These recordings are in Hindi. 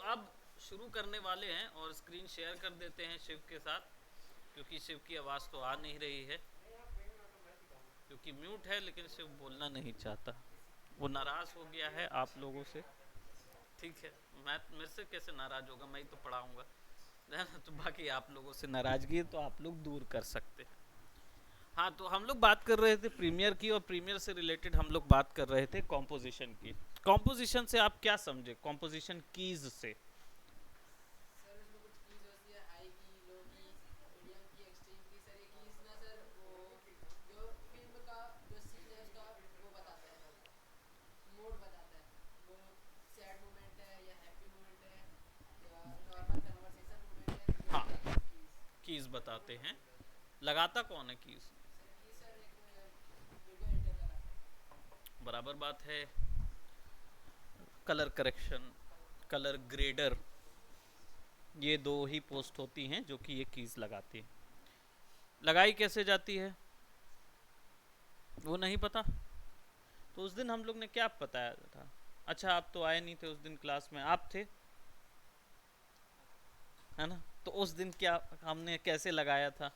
अब शुरू करने वाले हैं और स्क्रीन शेयर कर देते हैं शिव के साथ, क्योंकि शिव की आवाज़ तो आ नहीं रही है, क्योंकि म्यूट है, लेकिन शिव बोलना नहीं चाहता। वो नाराज़ हो गया है आप लोगों से। ठीक है, मैं मेरे से कैसे नाराज़ होगा, मैं ही तो पढ़ाऊँगा, है ना। तो बाकी आप लोगों से नाराज़गी तो आप लोग दूर कर सकते हैं। हाँ, तो हम लोग बात कर रहे थे प्रीमियर की, और प्रीमियर से रिलेटेड हम लोग बात कर रहे थे कॉम्पोजिशन की। कॉम्पोजिशन से आप क्या समझे, कॉम्पोजिशन कीज से? सर उसमें कुछ कीज होती है, हाई की, लो की, मीडियम की, एक्सट्रीम की। सर ये कीज ना सर वो जो फिल्म का जो सीन है उसका वो बताता है, मोड बताता है। वो सैड मोमेंट है या हैप्पी मोमेंट है या नॉर्मल कन्वर्सेशन मोमेंट है, वो हाँ, बताता है कीज। कीज बताते हैं। लगाता कौन है कीज? सर की सर एक वीडियो एडिटर लगाता है। बराबर बात है। कलर करेक्शन, कलर ग्रेडर, ये दो ही पोस्ट होती हैं जो कि ये कीज लगाती है। लगाई कैसे जाती है वो नहीं पता? तो उस दिन हम लोग ने क्या बताया था? अच्छा, आप तो आए नहीं थे उस दिन, क्लास में आप थे, है ना। तो उस दिन क्या हमने कैसे लगाया था?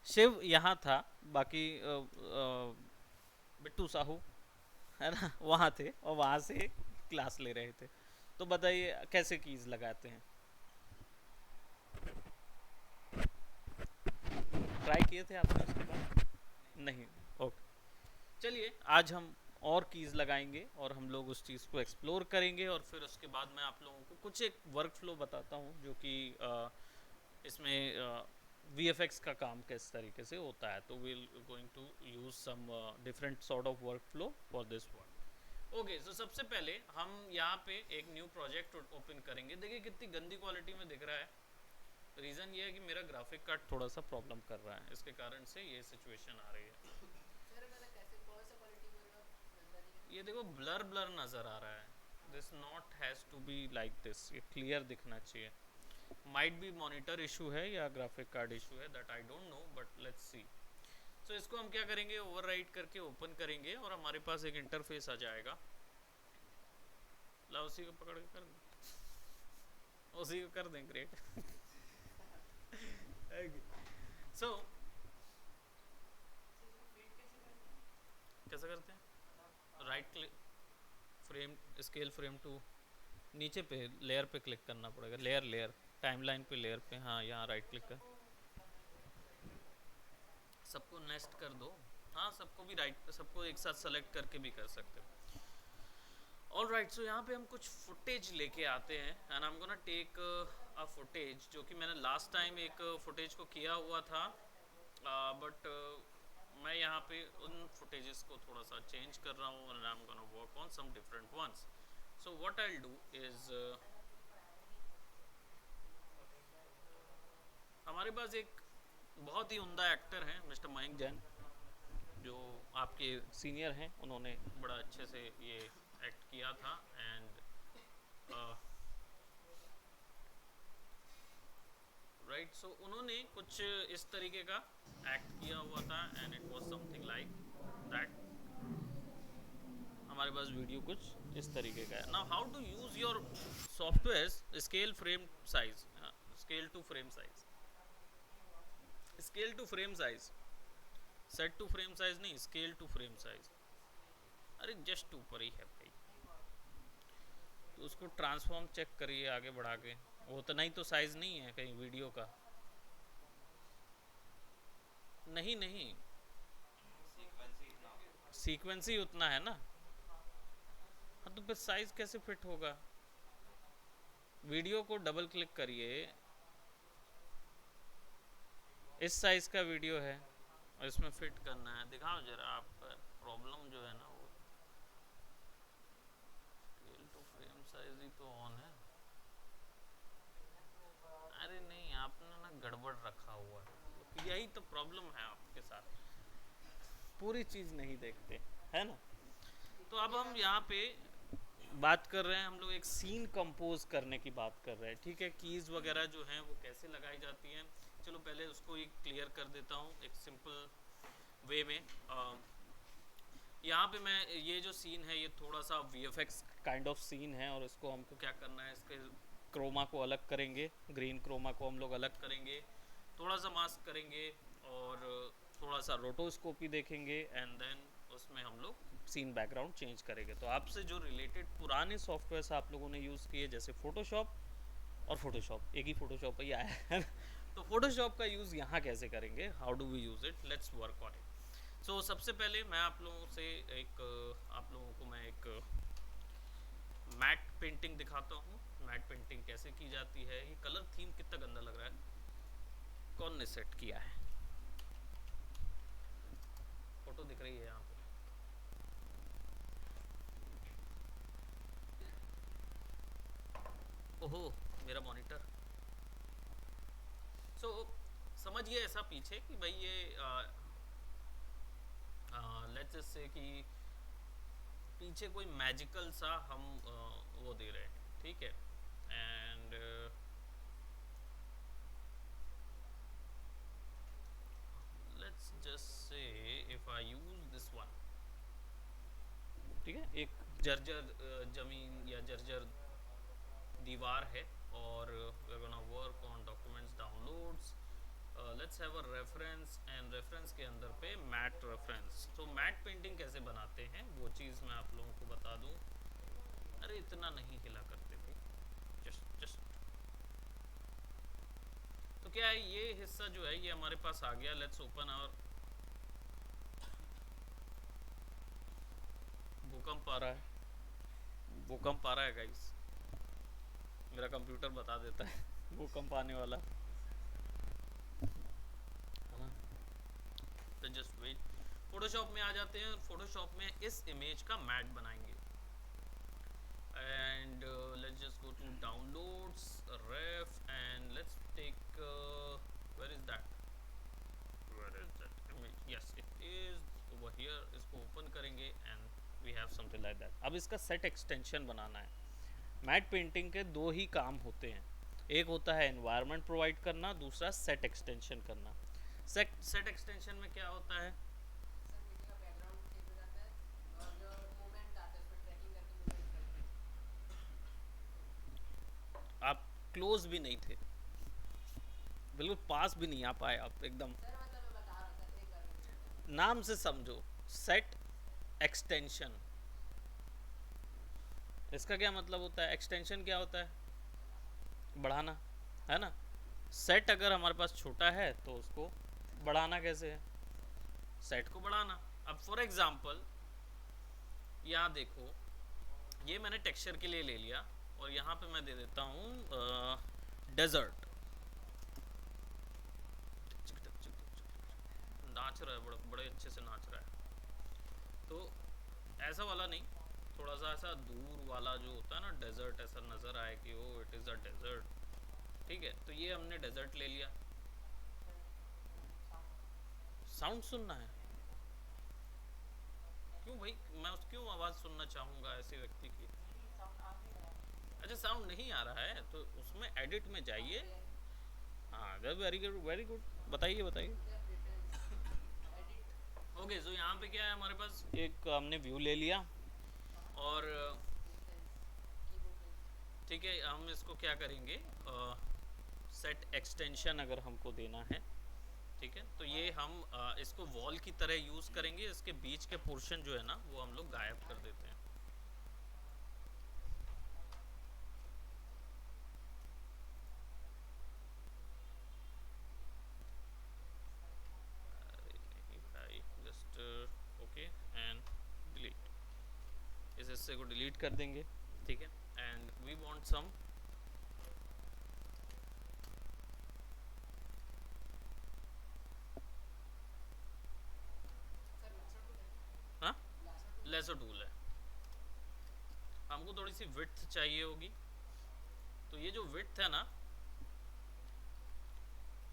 शिव यहाँ था, बाकी बिट्टू साहू, है ना, वहाँ थे और वहाँ से क्लास ले रहे थे। तो बताइए कैसे कीज लगाते हैं? ट्राई किए थे आपने उसके बाद? नहीं। ओके, चलिए आज हम और कीज़ लगाएंगे और हम लोग उस चीज़ को एक्सप्लोर करेंगे, और फिर उसके बाद मैं आप लोगों को कुछ एक वर्क फ्लो बताता हूँ जो कि इसमें वी एफ एक्स का काम किस तरीके से होता है। तो we'll going to use some different sort of work flow for this work. Okay, तो सबसे पहले हम यहाँ पे एक न्यू प्रोजेक्ट ओपन करेंगे। देखिए कितनी गंदी क्वालिटी में दिख रहा है। रीज़न ये है कि मेरा ग्राफिक कार्ड थोड़ा सा प्रॉब्लम कर रहा है, इसके कारण से ये सिचुएशन आ रही है। सर मतलब कैसे, कौन सा क्वालिटी बोल रहे हो आप, गंदा दिख रहा ये देखो ब्लर ब्लर नज़र आ रहा है। This not has to be like this, ये क्लियर दिखना चाहिए। माइट बी मॉनिटर इशू है या ग्राफिक कार्ड इशू है, that I don't know, but let's see. So इसको हम क्या करेंगे, ओवरराइट करके ओपन करेंगे और हमारे पास एक इंटरफेस आ जाएगा। ला उसी को पकड़ के कर दें, उसी को कर दें, ग्रेट। सो है। सर इसको फिट कैसे करते हैं? कैसे करते हैं? Right click, frame, scale frame to, नीचे पे लेयर पे क्लिक करना पड़ेगा, लेयर लेयर, टाइमलाइन पे लेयर पे, हाँ यहाँ राइट क्लिक कर। सबको करना पड़ेगा? सबको नेस्ट कर दो। हाँ, सबको भी राइट, सबको एक साथ सेलेक्ट करके भी कर सकते हो। ऑल राइट, सो यहाँ पे हम कुछ फुटेज लेके आते हैं, and I am gonna take a footage, जो कि मैंने लास्ट टाइम एक फुटेज को किया हुआ था, बट मैं यहाँ पे उन फुटेजेस को थोड़ा सा चेंज कर रहा हूँ, and I am gonna work on some different ones. So what I will do is, हमारे पास एक बहुत ही उम्दा एक्टर हैं मिस्टर मयंक जैन, जो आपके सीनियर हैं। उन्होंने बड़ा अच्छे से ये एक्ट किया था, एंड राइट, सो उन्होंने कुछ इस तरीके का एक्ट किया हुआ था, and it was something like that. हमारे पास वीडियो कुछ इस तरीके का है। Now how to use your software, scale frame size, scale to frame size, scale to frame size, set to frame size नहीं, स्केल टू फ्रेम साइज। अरे जस्ट ऊपर ही है भाई, तो उसको ट्रांसफॉर्म चेक करिए आगे बढ़ा के। वो उतना ही तो साइज नहीं है कहीं वीडियो का? नहीं नहीं, सीक्वेंस ही उतना है ना। हाँ, तो फिर साइज कैसे फिट होगा? वीडियो को डबल क्लिक करिए, इस साइज का वीडियो है और इसमें फिट करना है, दिखाओ जरा आपका प्रॉब्लम जो है ना वो। स्केल टू फ्रेम साइज ही तो ऑन है। अरे नहीं, आपने ना गड़बड़ रखा हुआ है, तो यही तो प्रॉब्लम है आपके साथ, पूरी चीज नहीं देखते, है ना। तो अब ये हम आप यहाँ पे बात कर रहे हैं, हम लोग एक सीन कंपोज करने की बात कर रहे हैं, ठीक है। कीज वगैरह जो हैं वो कैसे लगाई जाती हैं, चलो पहले उसको एक क्लियर कर देता हूँ एक सिंपल वे में। यहाँ पे मैं, ये जो सीन है ये थोड़ा सा V F X kind of scene है, और इसको हमको क्या करना है, इसके क्रोमा को अलग करेंगे, ग्रीन क्रोमा को हम लोग अलग करेंगे, थोड़ा सा मास्क करेंगे और थोड़ा सा रोटोस्कोपी देखेंगे एंड देन उसमें हम लोग सीन बैकग्राउंड चेंज करेंगे। तो आपसे जो रिलेटेड पुराने सॉफ्टवेयर आप लोगों ने यूज़ किए जैसे फोटोशॉप और फोटोशॉप, एक ही फोटोशॉप ही आया है तो फोटोशॉप का यूज़ यहाँ कैसे करेंगे, how do we use it, let's work on it. So सबसे पहले मैं आप लोगों से आप लोगों को मैं एक मैट पेंटिंग दिखाता हूँ। मैट पेंटिंग कैसे की जाती है। ये कलर थीम कितना गंदा लग रहा है, कौन ने सेट किया है। फोटो दिख रही है यहाँ पे। ओहो मेरा मॉनिटर। सो समझिए ऐसा पीछे कि भाई ये लेट्स जस्ट से कि पीछे कोई मैजिकल सा हम वो दे रहे हैं, ठीक है। And let's just say if I use this one, ठीक है, एक जर्जर जमीन या जर्जर दीवार है और we are gonna work on documents downloads. Let's have a reference and reference के अंदर पे मैट रेफरेंस। तो मैट पेंटिंग कैसे बनाते हैं वो चीज़ मैं आप लोगों को बता दूं। अरे इतना नहीं हिला करते थे, जस्ट जस्ट। तो क्या है, ये हिस्सा जो है ये हमारे पास आ गया। लेट्स ओपन आवर, भूकंप आ रहा है, भूकंप आ रहा है गाइस, मेरा कंप्यूटर बता देता है भूकंप आने वाला है ना। तो जस्ट वेट, फोटोशॉप में आ जाते हैं और फोटोशॉप में इस इमेज का मैट बनाएंगे। And let's just go to downloads ref and let's take where is that image, yes it is over here. इसको ओपन करेंगे and we have something like that. अब इसका सेट एक्सटेंशन बनाना है। मैट पेंटिंग के दो ही काम होते हैं, एक होता है एनवायरनमेंट प्रोवाइड करना, दूसरा सेट एक्सटेंशन करना। सेट एक्सटेंशन में क्या होता है, सर नीचे का बैकग्राउंड चेंज हो जाता है और जो मूवमेंट आता है उस पर ट्रैकिंग करके मूवमेंट करते हैं। आप क्लोज भी नहीं थे, बिल्कुल पास भी नहीं आ पाए आप एकदम। सर मतलब मैं बता रहा हूँ सर, एक बार में समझा। नाम से समझो, सेट एक्सटेंशन, इसका क्या मतलब होता है, एक्सटेंशन क्या होता है, बढ़ाना, है ना। सेट अगर हमारे पास छोटा है तो उसको बढ़ाना कैसे है, सेट को बढ़ाना। अब फॉर एग्जांपल यहाँ देखो, ये मैंने टेक्सचर के लिए ले लिया और यहाँ पे मैं दे देता हूँ डेजर्ट। नाच रहा है, बड़े बड़े अच्छे से नाच रहा है। तो ऐसा वाला नहीं, थोड़ा सा ऐसा दूर वाला जो होता है ना डेजर्ट, ऐसा नज़र आए कि ओ इट इज़ अ डेजर्ट, ठीक है। तो ये हमने डेजर्ट ले लिया। साउंड सुनना है, क्यों भाई, मैं क्यों आवाज़ सुनना चाहूँगा ऐसे व्यक्ति की। अच्छा साउंड नहीं आ रहा है तो उसमें एडिट में जाइए। हाँ वेरी गुड वेरी गुड, बताइए बताइए। Sir preference edit okay so यहाँ पे क्या है, हमारे पास एक हमने व्यू ले लिया और इंस्टेंस कीबोर्ड में। ठीक है, हम इसको क्या करेंगे, सेट एक्सटेंशन अगर हमको देना है, ठीक है, तो ये हम इसको वॉल की तरह यूज़ करेंगे। इसके बीच के पोर्शन जो है ना वो हम लोग गायब कर देते हैं। जस्ट ओके एंड डिलीट, इस हिस्से को डिलीट कर देंगे, ठीक है। And we want some sir lasso tool है, हाँ लासर टूल। लेसर टूल है, हमको थोड़ी सी विड्थ चाहिए होगी। तो ये जो विड्थ है ना,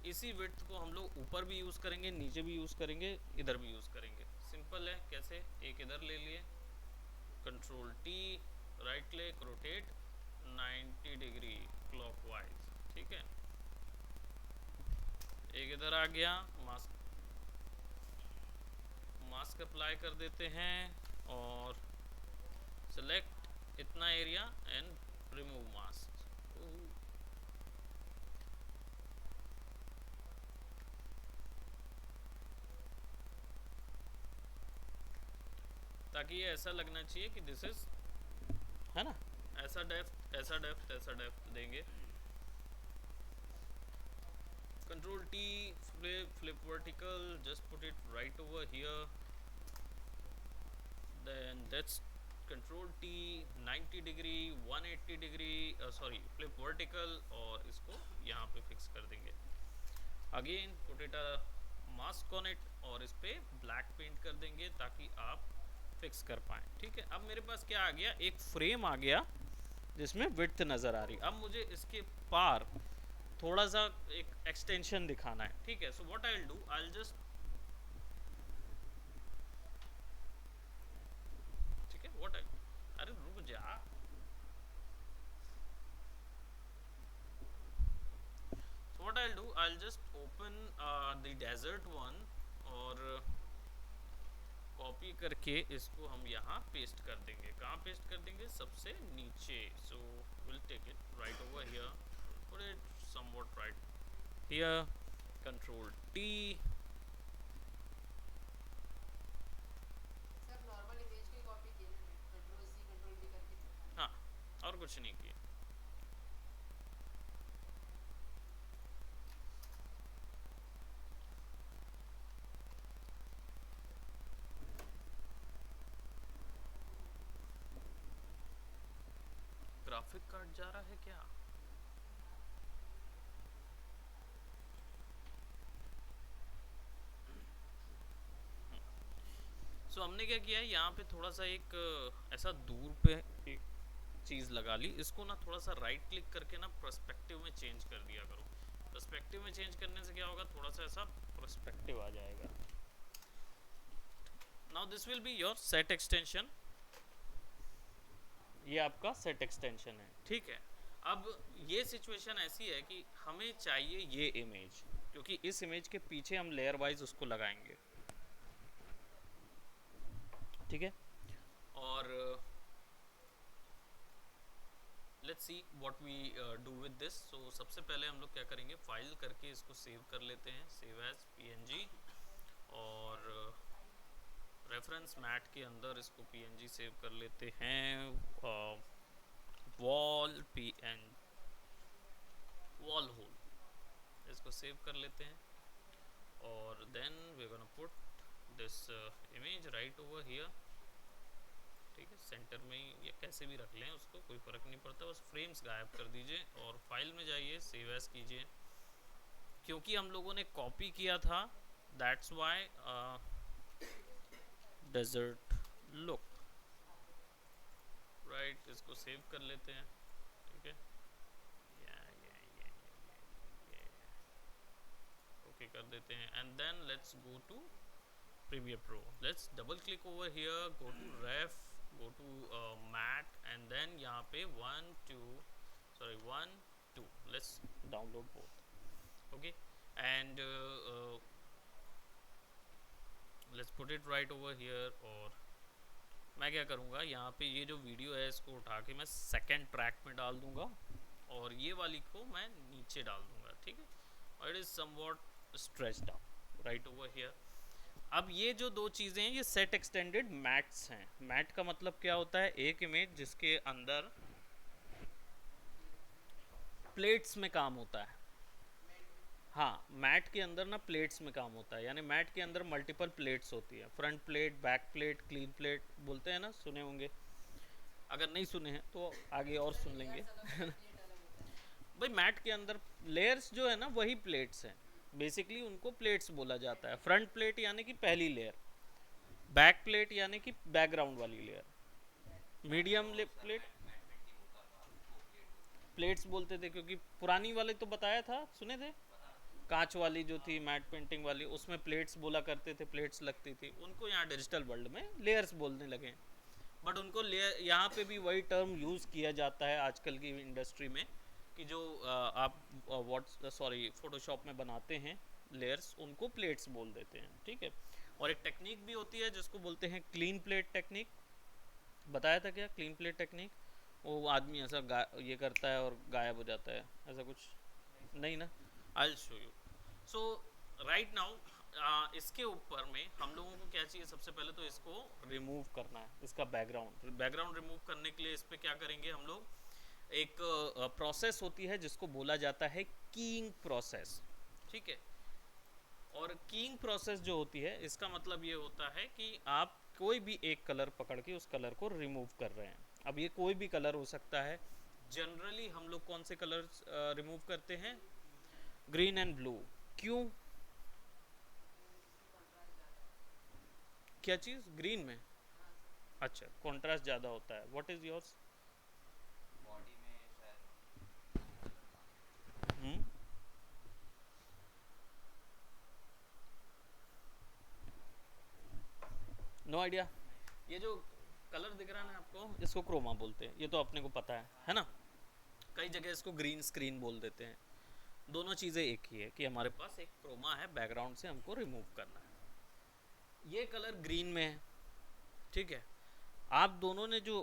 इसी विड्थ को हम लोग ऊपर भी यूज़ करेंगे, नीचे भी यूज़ करेंगे, इधर भी यूज़ करेंगे। सिंपल है, कैसे, एक इधर ले लिए, control T, right click, rotate 90 degree clockwise, ठीक है। एक इधर आ गया, मास्क मास्क अप्लाई कर देते हैं और सेलेक्ट इतना एरिया एंड रिमूव मास्क। ताकि ये ऐसा लगना चाहिए कि दिस इज, है ना, ऐसा डेप्थ ऐसा डेप्थ ऐसा डेप्थ देंगे। Control T, flip vertical, just put it right over here. Then that's Control T, 90 degree, 180 degree, sorry, flip vertical, और इसको यहाँ पे फिक्स कर देंगे। Again put it a mask on it, और इस पे ब्लैक पेंट कर देंगे ताकि आप फिक्स कर पाएँ। ठीक है, अब मेरे पास क्या आ गया, एक फ्रेम आ गया जिसमें विड्थ नज़र आ रही। अब मुझे इसके पार थोड़ा सा एक एक्सटेंशन दिखाना है। ठीक है, सो what I will do, I will just, ठीक है, व्हाट आई, अरे रुक जा, so what I'll do, I'll just open the desert one, और कॉपी करके इसको हम यहाँ पेस्ट कर देंगे। कहाँ पेस्ट कर देंगे, सबसे नीचे। So will take it right over here, put it somewhat right here, control T. Sir normal image की कॉपी की है, कंट्रोल सी कंट्रोल वी करके। हाँ, और कुछ नहीं किया। ग्राफिक कार्ड जा रहा है क्या? सो हमने क्या किया है, यहाँ पे थोड़ा सा एक ऐसा दूर पे एक चीज़ लगा ली। इसको ना थोड़ा सा राइट क्लिक करके ना पर्सपेक्टिव में चेंज कर दिया करो। पर्सपेक्टिव में चेंज करने से क्या होगा, थोड़ा सा ऐसा पर्सपेक्टिव आ जाएगा। Now this will be your set extension, ये आपका सेट एक्सटेंशन है। ठीक है, अब ये सिचुएशन ऐसी है कि हमें चाहिए ये इमेज, क्योंकि इस इमेज के पीछे हम लेयर वाइज उसको लगाएंगे। ठीक है, और let's see what we do with this. So सबसे पहले हम लोग क्या करेंगे, फाइल करके इसको सेव कर लेते हैं, सेव एज पीएनजी, और रेफरेंस मैट के अंदर इसको पीएनजी सेव कर लेते हैं, वॉल पीएन वॉल होल, इसको सेव कर लेते हैं। और then we gonna put this image right over here. ठीक है, सेंटर में ही या कैसे भी रख लें उसको, कोई फ़र्क नहीं पड़ता, बस फ्रेम्स गायब कर दीजिए और फाइल में जाइए, सेव एज कीजिए। क्योंकि हम लोगों ने कॉपी किया था, that's why desert look, right, इसको सेव कर लेते हैं। ठीक है, ओके कर देते हैं, and then let's go to Premiere Pro. Let's double click over here, go to ref, go to mat, and then यहाँ पे 1 2 let's download both. Okay, and let's put it right over here। और मैं क्या करूँगा, यहाँ पे ये जो वीडियो है इसको उठा के मैं सेकेंड ट्रैक में डाल दूँगा, और ये वाली को मैं नीचे डाल दूँगा। ठीक है, और it is somewhat stretched out right over here. अब ये जो दो चीज़ें हैं, ये सेट एक्सटेंडेड मैट्स हैं। मैट का मतलब क्या होता है, एक इमेज जिसके अंदर प्लेट्स में काम होता है। हाँ, मैट के अंदर ना प्लेट्स में काम होता है, यानी मैट के अंदर मल्टीपल प्लेट्स होती है, front plate, back plate, clean plate बोलते हैं ना, सुने होंगे। अगर नहीं सुने हैं तो आगे और सुन लेंगे। भाई मैट के अंदर लेयर्स जो है ना वही प्लेट्स हैं, बेसिकली उनको प्लेट्स बोला जाता है। फ्रंट प्लेट यानी कि पहली लेयर, बैक प्लेट यानी कि बैकग्राउंड वाली लेयर, मीडियम प्लेट प्लेट्स बोलते थे, क्योंकि पुरानी वाले तो बताया था, सुने थे, कांच वाली जो थी मैट पेंटिंग वाली, उसमें प्लेट्स बोला करते थे, प्लेट्स लगती थी। उनको यहाँ डिजिटल वर्ल्ड में लेयर्स बोलने लगे, बट उनको लेयर यहाँ पे भी वही टर्म यूज़ किया जाता है आजकल की इंडस्ट्री में, कि जो आप फोटोशॉप में बनाते हैं लेयर्स, उनको प्लेट्स बोल देते हैं। ठीक है, और एक टेक्निक भी होती है जिसको बोलते हैं क्लीन प्लेट टेक्निक। बताया था क्या क्लीन प्लेट टेक्निक? वो आदमी ऐसा ये करता है और गायब हो जाता है, ऐसा कुछ नहीं ना। I will show you. So right now इसके ऊपर में हम लोगों को क्या चाहिए, सबसे पहले तो इसको रिमूव करना है, इसका बैकग्राउंड रिमूव करने के लिए इस पे क्या करेंगे हम लोग, एक प्रोसेस होती है जिसको बोला जाता है कीइंग प्रोसेस, ठीक है। और कीइंग प्रोसेस जो होती है इसका मतलब ये होता है कि आप कोई भी एक कलर पकड़ के उस कलर को रिमूव कर रहे हैं। अब ये कोई भी कलर हो सकता है, जनरली हम लोग कौन से कलर रिमूव करते हैं, ग्रीन एंड ब्लू। क्यों, क्या चीज़ ग्रीन में, अच्छा कॉन्ट्रास्ट ज़्यादा होता है। व्हाट इज़ योर्स, बॉडी में शायद नो आइडिया। ये जो कलर दिख रहा है ना आपको, इसको क्रोमा बोलते हैं, ये तो अपने को पता है ना। कई जगह इसको ग्रीन स्क्रीन बोल देते हैं। दोनों चीज़ें एक ही है कि हमारे पास एक क्रोमा है, बैकग्राउंड से हमको रिमूव करना है। ये कलर ग्रीन में है, ठीक है। आप दोनों ने जो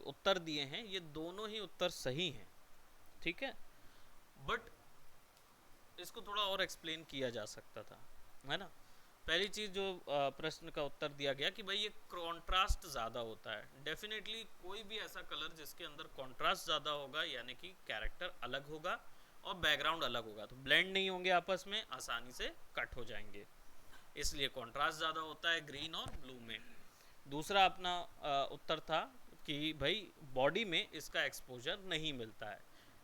उत्तर दिए हैं ये दोनों ही उत्तर सही हैं, ठीक है। बट इसको थोड़ा और एक्सप्लेन किया जा सकता था, है ना। पहली चीज़ जो प्रश्न का उत्तर दिया गया कि भाई ये कॉन्ट्रास्ट ज़्यादा होता है। डेफिनेटली कोई भी ऐसा कलर जिसके अंदर कॉन्ट्रास्ट ज़्यादा होगा, यानी कि कैरेक्टर अलग होगा और बैकग्राउंड अलग होगा, तो ब्लेंड नहीं होंगे आपस में, आसानी से कट हो जाएंगे, इसलिए कॉन्ट्रास्ट ज़्यादा होता है ग्रीन और ब्लू में। दूसरा अपना उत्तर था कि भाई बॉडी में इसका एक्सपोजर नहीं मिलता है,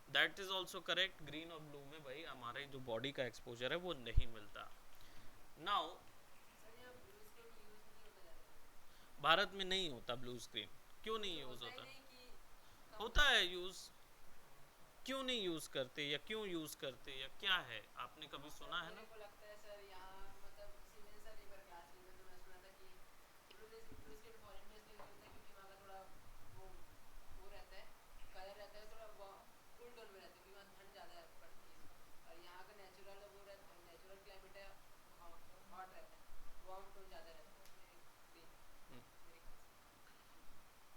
that is also correct. Green और ब्लू में भाई हमारे जो बॉडी का एक्सपोजर है वो नहीं मिलता। नाउ भारत में नहीं होता ब्लू स्क्रीन, क्यों नहीं यूज़ होता, होता है यूज़, क्यों नहीं यूज़ करते या क्यों यूज़ करते या क्या है, आपने कभी सुना है ना। मेरे को लगता है सर यहाँ मतलब सीनियर सर एक बार क्लास में तो मैं सुना था कि ब्लू स्केट फॉरेन में इसलिए होता है क्योंकि वहाँ का थोड़ा वो रहता है, कलर रहता है थोड़ा कूल टोन में रहता है क्योंकि वहाँ ठंड ज़्यादा पड़ती है, और यहाँ का नेचुरल वो रहता है, नेचुरल क्लाइमेट है, हॉट रहता है, वार्म टोन ज़्यादा रहता है मेरे ख्याल से।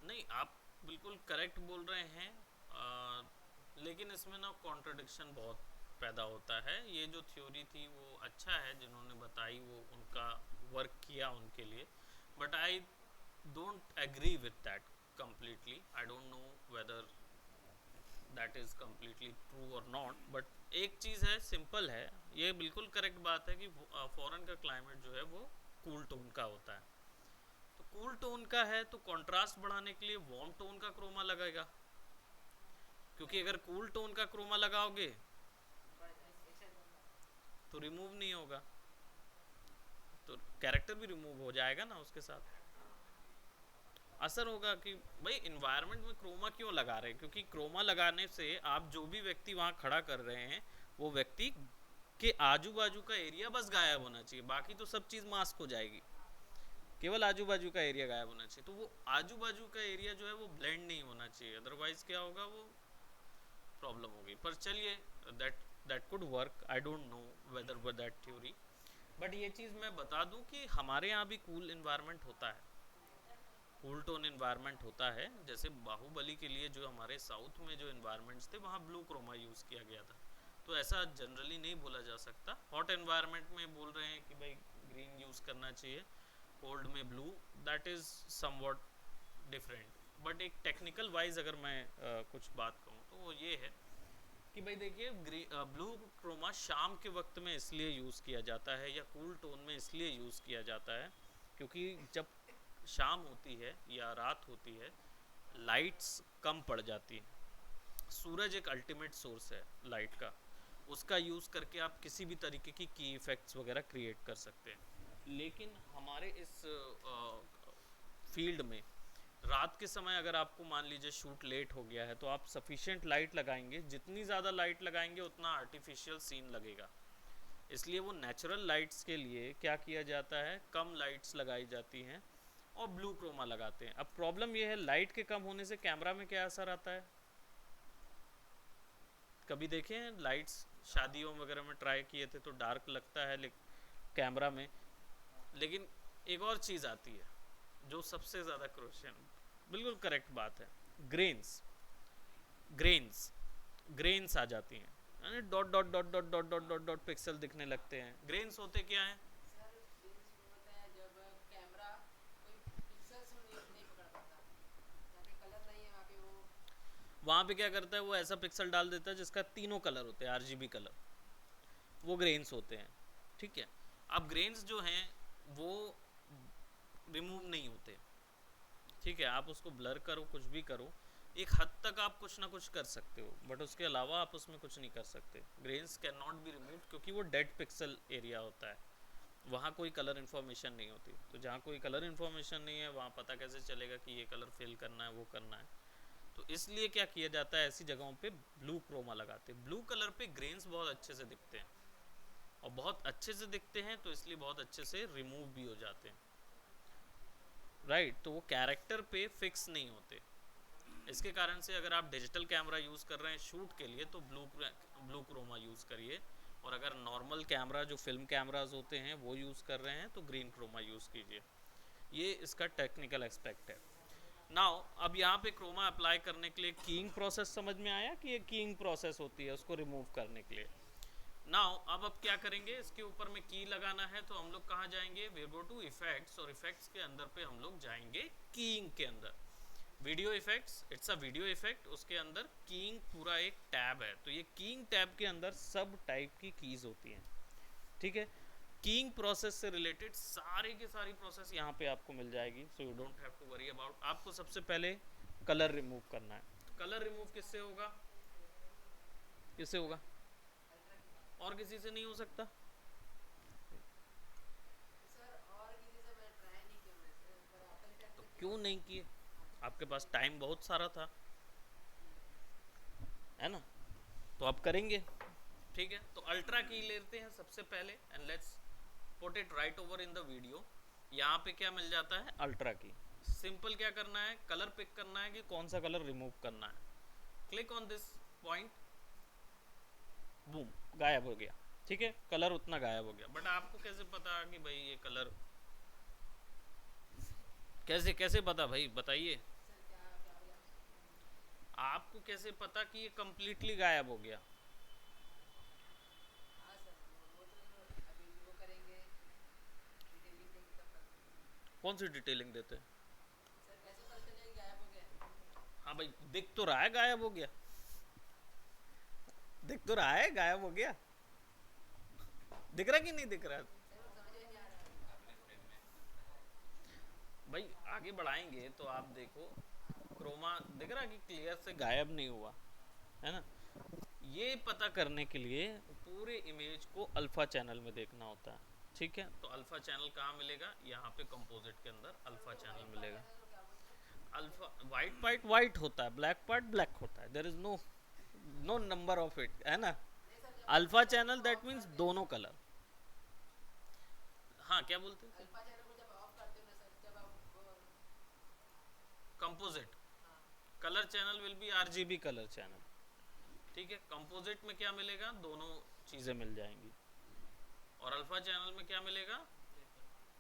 नहीं, आप बिल्कुल करेक्ट बोल रहे हैं, लेकिन इसमें ना कॉन्ट्रडिक्शन बहुत पैदा होता है। ये जो थ्योरी थी वो अच्छा है, जिन्होंने बताई वो उनका वर्क किया उनके लिए, but I don't agree with that completely. I don't know whether that is completely true और नॉट, बट एक चीज़ है, सिंपल है, ये बिल्कुल करेक्ट बात है कि फॉरेन का क्लाइमेट जो है वो कूल टोन का होता है। तो कूल टोन का है तो कंट्रास्ट बढ़ाने के लिए वार्म टोन का क्रोमा लगेगा, क्योंकि अगर कूल टोन का क्रोमा लगाओगे तो रिमूव नहीं होगा, तो कैरेक्टर भी रिमूव हो जाएगा ना, उसके साथ असर होगा कि भाई इन्वायरमेंट में क्रोमा क्यों लगा रहे हैं, क्योंकि क्रोमा लगाने से आप जो भी व्यक्ति वहाँ खड़ा कर रहे हैं वो व्यक्ति के आजू बाजू का एरिया बस गायब होना चाहिए, बाकी तो सब चीज़ मास्क हो जाएगी, केवल आजू बाजू का एरिया गायब होना चाहिए। तो वो आजू बाजू का एरिया जो है वो ब्लेंड नहीं होना चाहिए, अदरवाइज क्या होगा, वो प्रॉब्लम होगी। पर चलिए, that could work, I don't know whether that theory, but ये चीज़ मैं बता दूं कि हमारे यहाँ भी कूल इन्वायरमेंट होता है, कूल टोन इन्वायरमेंट होता है। जैसे बाहुबली के लिए जो हमारे साउथ में जो इन्वायरमेंट्स थे वहाँ ब्लू क्रोमा यूज़ किया गया था, तो ऐसा जनरली नहीं बोला जा सकता। हॉट एनवायरनमेंट में बोल रहे हैं कि भाई ग्रीन यूज़ करना चाहिए, कोल्ड में blue, that is somewhat different. But एक टेक्निकल वाइज अगर मैं कुछ बात कहूँ तो वो ये है कि भाई देखिए, ब्लू क्रोमा शाम के वक्त में इसलिए यूज़ किया जाता है या कूल टोन में इसलिए यूज़ किया जाता है क्योंकि जब शाम होती है या रात होती है, लाइट्स कम पड़ जाती हैं। सूरज एक अल्टीमेट सोर्स है लाइट का, उसका यूज़ करके आप किसी भी तरीके की इफ़ेक्ट्स वगैरह क्रिएट कर सकते हैं। लेकिन हमारे इस फील्ड में रात के समय अगर आपको मान लीजिए शूट लेट हो गया है तो आप सफिशिएंट लाइट लगाएंगे, जितनी ज़्यादा लाइट लगाएंगे उतना आर्टिफिशियल सीन लगेगा, इसलिए वो नेचुरल लाइट्स के लिए क्या किया जाता है, कम लाइट्स लगाई जाती हैं और ब्लू क्रोमा लगाते हैं। अब प्रॉब्लम ये है, लाइट के कम होने से कैमरा में क्या असर आता है, कभी देखे हैं लाइट्स शादियों वगैरह में ट्राई किए थे तो डार्क लगता है कैमरा में, लेकिन एक और चीज़ आती है जो सबसे ज़्यादा क्रोशियल, बिल्कुल करेक्ट बात है, ग्रेन्स ग्रेन्स ग्रेन्स आ जाती हैं, यानी dot dot dot dot dot dot dot dot pixel दिखने लगते हैं। ग्रेन्स होते क्या हैं, वहाँ पे क्या करता है, वो ऐसा पिक्सल डाल देता है जिसका तीनों कलर होते हैं, RGB कलर, वो ग्रेन्स होते हैं, ठीक है। अब ग्रेन्स जो हैं वो रिमूव नहीं होते, ठीक है। आप उसको ब्लर करो, कुछ भी करो, एक हद तक आप कुछ ना कुछ कर सकते हो, बट उसके अलावा आप उसमें कुछ नहीं कर सकते। Grains can not be remove, क्योंकि वो डेड पिक्सल एरिया होता है, वहाँ कोई कलर इन्फॉर्मेशन नहीं होती। तो जहाँ कोई कलर इन्फॉर्मेशन नहीं है, वहाँ पता कैसे चलेगा कि ये कलर फिल करना है, वो करना है। तो इसलिए क्या किया जाता है, ऐसी जगहों पे ब्लू क्रोमा लगाते हैं। ब्लू कलर पे ग्रेन्स बहुत अच्छे से दिखते हैं, और बहुत अच्छे से दिखते हैं तो इसलिए बहुत अच्छे से रिमूव भी हो जाते हैं, राइट। तो वो कैरेक्टर पे फिक्स नहीं होते। इसके कारण से अगर आप डिजिटल कैमरा यूज़ कर रहे हैं शूट के लिए तो ब्लू क्रोमा यूज़ करिए, और अगर नॉर्मल कैमरा जो फिल्म कैमराज होते हैं वो यूज़ कर रहे हैं तो ग्रीन क्रोमा यूज़ कीजिए। ये इसका टेक्निकल एस्पेक्ट है। नाउ अब यहाँ पे क्रोमा अप्लाई करने के लिए कीइंग प्रोसेस समझ में आया कि ये कीइंग प्रोसेस होती है उसको रिमूव करने के लिए। नाउ अब क्या करेंगे, इसके ऊपर में की लगाना है, तो हम लोग कहाँ जाएंगे, वी गो टू इफेक्ट्स, और इफेक्ट्स के अंदर पे हम लोग जाएंगे कीइंग के अंदर। Video effects, it's a video effect, उसके अंदर कीइंग पूरा एक टैब है। तो ये कीइंग टैब के अंदर सब टाइप की कीज होती हैं, ठीक है। कीइंग प्रोसेस से रिलेटेड सारी की सारी प्रोसेस यहाँ पे आपको मिल जाएगी, so you don't have to worry about. आपको सबसे पहले कलर रिमूव करना है। कलर रिमूव किससे होगा, किससे होगा, और किसी से नहीं हो सकता। सर और किसी से मैं ट्राई नहीं किया वैसे, पर अपन पे तो क्यों नहीं किए, आपके पास टाइम बहुत सारा था, है ना, तो आप करेंगे, ठीक है। तो अल्ट्रा की लेते हैं सबसे पहले, and let's put it right over in the video. यहाँ पे क्या मिल जाता है, अल्ट्रा की। सिंपल क्या करना है, कलर पिक करना है कि कौन सा कलर रिमूव करना है। Click on this point, boom, गायब हो गया, ठीक है, कलर उतना गायब हो गया। बट आपको कैसे पता कि भाई ये कलर, कैसे कैसे पता भाई, बताइए सर क्या क्या बोले आप? आपको कैसे पता कि ये कंप्लीटली गायब हो गया। हाँ सर, वो तो अभी वो करेंगे, डिटेलिंग देंगे तब पता चलेगा। कौन सी डिटेलिंग देते हैं, सर कैसे पता चलेगा गायब हो गया? हाँ भाई दिख तो रहा है गायब हो गया, दिख तो रहा है गायब हो गया, दिख रहा कि नहीं दिख रहा। सर वो समझ में नहीं आ रहा। अगले फ्रेम में भाई आगे बढ़ाएंगे तो आप देखो, क्रोमा दिख रहा कि क्लियर से गायब नहीं हुआ, है ना। ये पता करने के लिए पूरे इमेज को अल्फा चैनल में देखना होता है, ठीक है। तो अल्फा चैनल कहाँ मिलेगा, यहाँ पे कंपोजिट के अंदर अल्फा चैनल मिलेगा। अल्फा वाइट पार्ट वाइट होता है, ब्लैक पार्ट ब्लैक होता है, there is no no number of it, है ना। अल्फा चैनल दैट मीन्स दोनों कलर। हाँ क्या बोलते हैं, अल्फा चैनल को जब ऑफ करते हो ना सर, जब आप वो, कंपोजिट हाँ colour channel will be RGB colour channel, ठीक है। कंपोजिट में क्या मिलेगा, दोनों चीजें मिल जाएंगी। और अल्फा चैनल में क्या मिलेगा,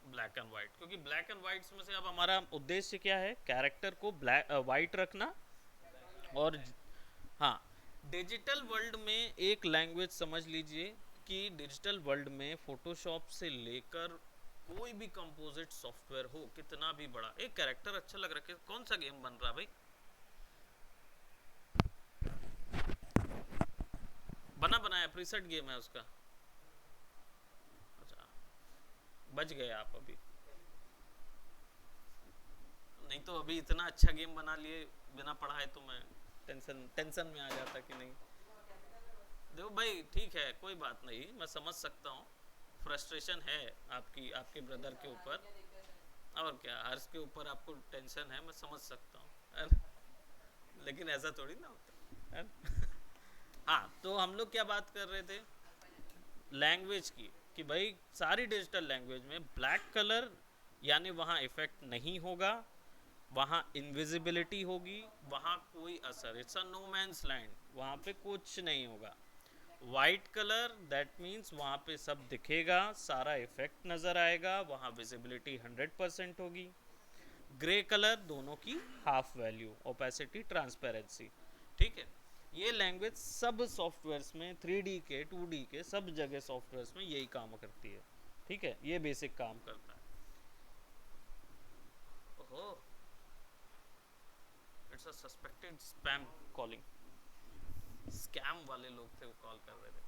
ब्लैक एंड वाइट, क्योंकि ब्लैक एंड वाइट्स में से अब हमारा उद्देश्य क्या है, कैरेक्टर को ब्लैक वाइट रखना। और हाँ, डिजिटल वर्ल्ड में एक लैंग्वेज समझ लीजिए कि डिजिटल वर्ल्ड में फोटोशॉप से लेकर कोई भी कंपोजिट सॉफ्टवेयर हो, कितना भी बड़ा, एक कैरेक्टर अच्छा लग रहा है, कौन सा गेम बन रहा है भाई, बना बनाया प्रीसेट गेम है उसका, अच्छा बच गए आप अभी, नहीं तो अभी इतना अच्छा गेम बना लिए बिना पढ़ाए तो मैं टेंशन में आ जाता कि नहीं। देखो भाई ठीक है, कोई बात नहीं, मैं समझ सकता हूँ, फ्रस्ट्रेशन है आपकी, आपके ब्रदर के ऊपर, क्या देखते हैं सर? और क्या हर्ष के ऊपर आपको टेंशन है, मैं समझ सकता हूँ, है ना? लेकिन ऐसा थोड़ी ना होता है ना? हाँ, तो हम लोग क्या बात कर रहे थे, लैंग्वेज की, कि भाई सारी डिजिटल लैंग्वेज में ब्लैक कलर यानी वहाँ इफेक्ट नहीं होगा, वहाँ इनविजिबिलिटी होगी, वहाँ कोई असर, it's a no man's land, वहाँ पे कुछ नहीं होगा। वाइट कलर दैट मीन्स वहाँ पे सब दिखेगा, सारा इफेक्ट नज़र आएगा, वहाँ विजिबिलिटी 100% होगी। ग्रे कलर दोनों की हाफ वैल्यू, ओपेसिटी, ट्रांसपेरेंसी, ठीक है। ये लैंग्वेज सब सॉफ्टवेयर्स में 3D के 2D के सब जगह सॉफ्टवेयर्स में यही काम करती है, ठीक है, ये बेसिक काम करता है। ओहो it's a suspected spam calling, scam वाले लोग थे वो कॉल कर रहे थे।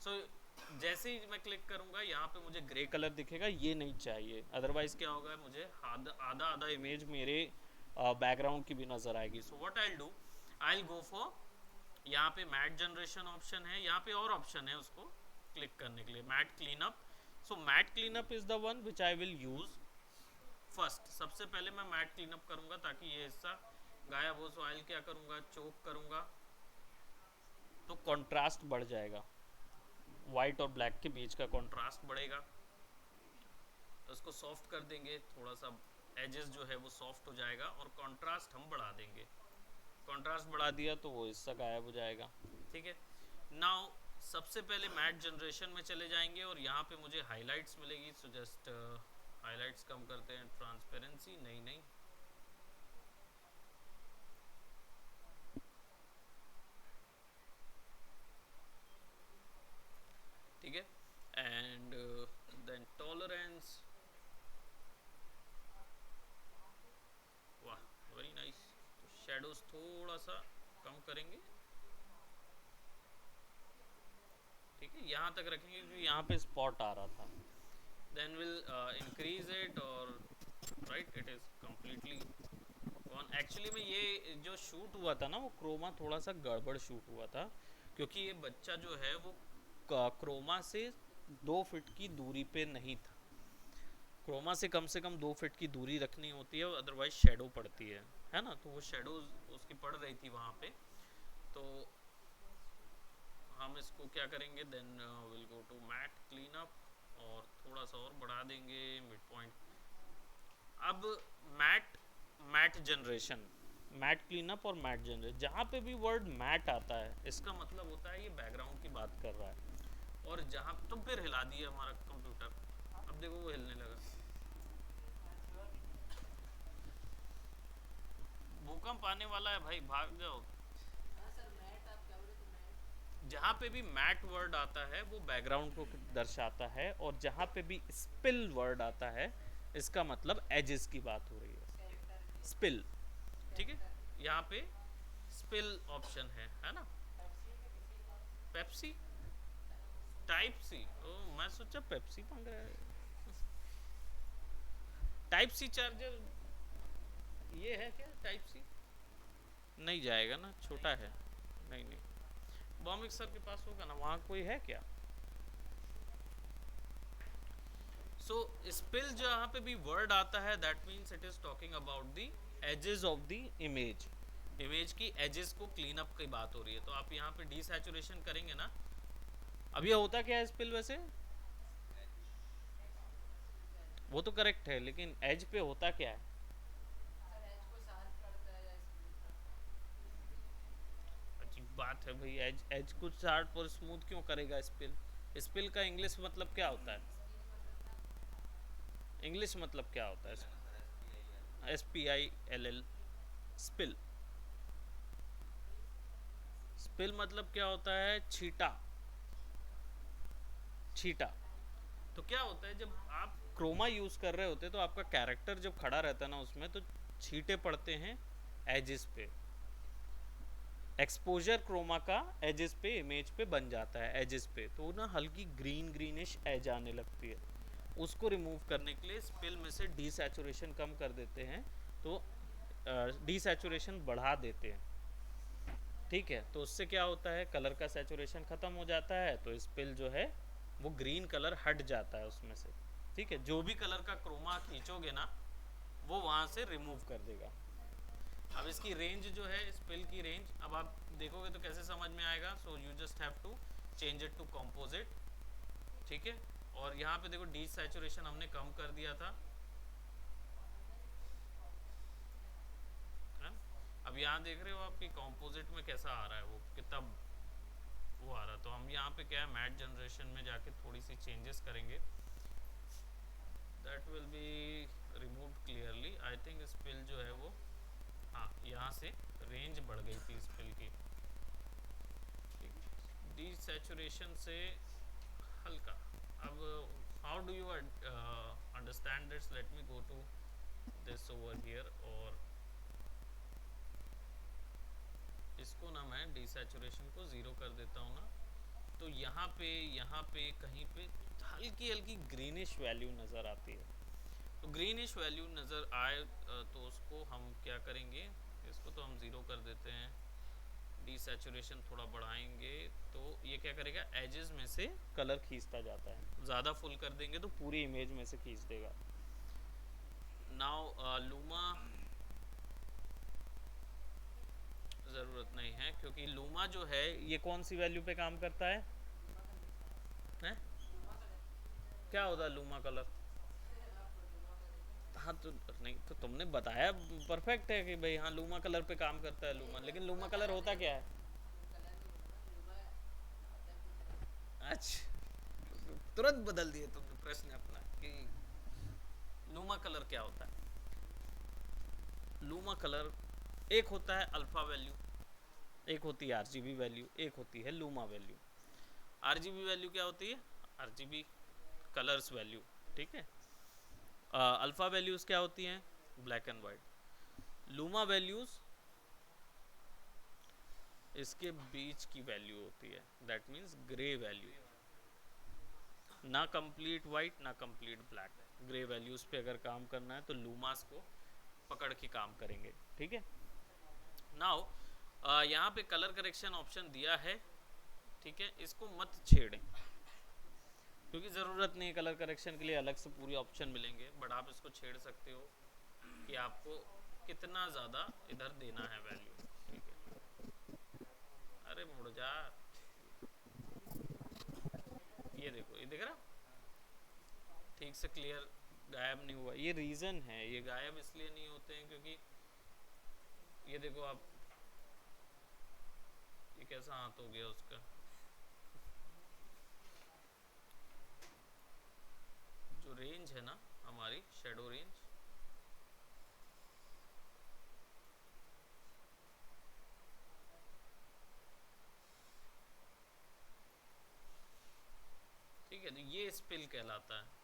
सो जैसे ही मैं क्लिक करूंगा यहाँ पे मुझे ग्रे कलर दिखेगा, ये नहीं चाहिए, अदरवाइज क्या होगा मुझे आधा आधा इमेज मेरे बैकग्राउंड की भी नजर आएगी। सो what I do, I go for, यहाँ पे मैट जनरेशन ऑप्शन है, यहाँ पे और ऑप्शन है उसको क्लिक करने के लिए, matte cleanup. So matte cleanup is the one which I will use first. सबसे पहले मैं मैट क्लीनअप करूंगा ताकि ये हिस्सा गायब हो। सो आई क्या करूंगा, चोक करूंगा तो कंट्रास्ट बढ़ जाएगा, वाइट और ब्लैक के बीच का कंट्रास्ट बढ़ेगा। तो इसको सॉफ्ट कर देंगे, थोड़ा सा एजेस जो है वो सॉफ्ट हो जाएगा, और कंट्रास्ट हम बढ़ा देंगे। कंट्रास्ट बढ़ा दिया तो वो हिस्सा गायब हो जाएगा। ठीक है, नाउ सबसे पहले मैट जनरेशन में चले जाएंगे और यहाँ पे मुझे हाइलाइट्स मिलेगी। सो जस्ट हाइलाइट्स कम करते हैं, ट्रांसपेरेंसी नहीं, ठीक है, एंड देन टॉलरेंस, वाह वेरी नाइस। तो शेडोज थोड़ा सा कम करेंगे, ठीक है, यहाँ तक रखेंगे क्योंकि यहाँ पे स्पॉट आ रहा था। देन विल इंक्रीज इट, और right it is completely gone. Actually में ये जो शूट हुआ था ना वो क्रोमा थोड़ा सा गड़बड़ शूट हुआ था, क्योंकि ये बच्चा जो है वो क्रोमा से 2 फीट की दूरी पे नहीं था। क्रोमा से कम 2 फीट की दूरी रखनी होती है, अदरवाइज शेडो पड़ती है ना। तो वो शेडो उसकी पड़ रही थी वहाँ पे। तो हम इसको क्या करेंगे, then will go to matte cleanup और थोड़ा सा और बढ़ा देंगे मिड पॉइंट। अब मैट जनरेशन, मैट क्लीनअप और मैट जनरेशन, जहाँ पे भी वर्ड मैट आता है इसका मतलब होता है ये बैकग्राउंड की बात कर रहा है। और जहाँ तो फिर हिला दिया हमारा कंप्यूटर, अब देखो वो हिलने लगा। भूकंप आने वाला है भाई, भाग जाओ। हाँ सर, मैट आप क्या बोले थे, मैट? जहाँ पे भी मैट वर्ड आता है वो बैकग्राउंड को दर्शाता है, और जहाँ पे भी स्पिल वर्ड आता है इसका मतलब एजेस की बात हो रही है, स्पिल। ठीक है, यहाँ पे स्पिल ऑप्शन है ना। पेप्सी, टाइप सी, ओ मैं सोचा पेप्सी मांग रहा है। टाइप सी चार्जर ये है क्या, टाइप सी नहीं जाएगा ना, छोटा है। नहीं, बॉमिक सर के पास होगा ना, वहाँ कोई है क्या। सो स्पिल जहाँ पे भी वर्ड आता है that means it is talking about the edges of the image. Image की एजेस को क्लीन अप की बात हो रही है। तो आप यहाँ पे डीसैचुरेशन करेंगे ना। अब ये होता क्या है स्पिल वैसे, वो तो करेक्ट है, लेकिन एज पे होता क्या है। सर एज को शार्प करता है या स्मूथ करता है? अजीब बात है भाई, एज एज को शार्प और स्मूथ क्यों करेगा स्पिल। स्पिल का इंग्लिश मतलब क्या होता है, इंग्लिश मतलब क्या होता है। SPILL, spill. स्पिल मतलब क्या होता है, छीटा, छीटा। तो क्या होता है जब आप क्रोमा यूज कर रहे होते हैं तो आपका कैरेक्टर जब खड़ा रहता है ना उसमें, तो छीटे पड़ते हैं एजेस पे। एक्सपोजर क्रोमा का एजेस पे, इमेज पे बन जाता है एजेस पे, तो ना हल्की ग्रीनिश एज आने लगती है। उसको रिमूव करने के लिए स्पिल में से डीसैचुरेशन कम कर देते हैं, तो डीसैचुरेशन बढ़ा देते हैं। ठीक है, तो उससे क्या होता है, कलर का सैचुरेशन खत्म हो जाता है, तो स्पिल जो है वो ग्रीन कलर हट जाता है उसमें से। ठीक है, जो भी कलर का क्रोमा खींचोगे ना वो वहाँ से रिमूव कर देगा। अब इसकी रेंज जो है, स्पिल की रेंज, अब आप देखोगे तो कैसे समझ में आएगा। So you just have to change it to composite. ठीक है, और यहाँ पे देखो डीसैचुरेशन हमने कम कर दिया था है? अब यहाँ देख रहे हो आपकी कंपोजिट में कैसा आ रहा है, वो कितना वो आ रहा है। तो हम यहाँ पे क्या है, मैट जनरेशन में जाके थोड़ी सी चेंजेस करेंगे, that will be removed clearly. I think spill जो है वो, हाँ यहाँ से रेंज बढ़ गई थी स्पिल की। डीसैचुरेशन से हल्का। अब how do you understand this, let me go to this over here, और इसको ना मैं डिसैचुरेशन को 0 कर देता हूँ ना, तो यहाँ पे कहीं पे हल्की हल्की ग्रीनिश वैल्यू नज़र आती है। तो ग्रीनिश वैल्यू नज़र आए तो उसको हम क्या करेंगे, इसको तो हम 0 कर देते हैं, डिसैचुरेशन थोड़ा बढ़ाएंगे तो ये क्या करेगा, एजेस में से कलर खींचता जाता है। ज़्यादा फुल कर देंगे तो पूरी इमेज में से खींच देगा। नाउ लूमा ज़रूरत नहीं है, क्योंकि लूमा जो है ये कौन सी वैल्यू पे काम करता है, हैं? क्या होता है लूमा कलर? हाँ तो नहीं तो तुमने बताया परफेक्ट है कि भाई हाँ लूमा कलर पे काम करता है लूमा, लेकिन लूमा कलर होता क्या है? अच्छा, तुरंत बदल दिए तुमने प्रश्न अपना कि लूमा कलर क्या होता है। लूमा कलर एक होता है अल्फा वैल्यू, एक होती है आरजीबी वैल्यू, एक होती है लूमा वैल्यू। आरजीबी वैल्यू क्या होती है? आरजीबी कलर्स वैल्यू, ठीक है। अल्फा वैल्यूज क्या होती हैं? Black and white. Luma values इसके बीच की वैल्यू होती है, दैट मीन्स ग्रे वैल्यू, ना कंप्लीट वाइट ना कंप्लीट ब्लैक। ग्रे वैल्यूज पे अगर काम करना है तो लूमास को पकड़ के काम करेंगे, ठीक है। नाउ यहाँ पे कलर करेक्शन ऑप्शन दिया है, ठीक है, इसको मत छेड़ें क्योंकि ज़रूरत नहीं है कलर करेक्शन के लिए अलग से पूरे ऑप्शन मिलेंगे, बट आप इसको छेड़ सकते हो कि आपको कितना ज़्यादा इधर देना है वैल्यू, ठीक है। अरे मुड़ जा, ये देखो, ये दिख रहा ठीक से क्लियर गायब नहीं हुआ। ये रीज़न है, ये गायब इसलिए नहीं होते हैं क्योंकि ये देखो आप, ये कैसा हाथ हो गया उसका, जो रेंज है ना हमारी शेडो रेंज, ठीक है, तो ये स्पिल कहलाता है।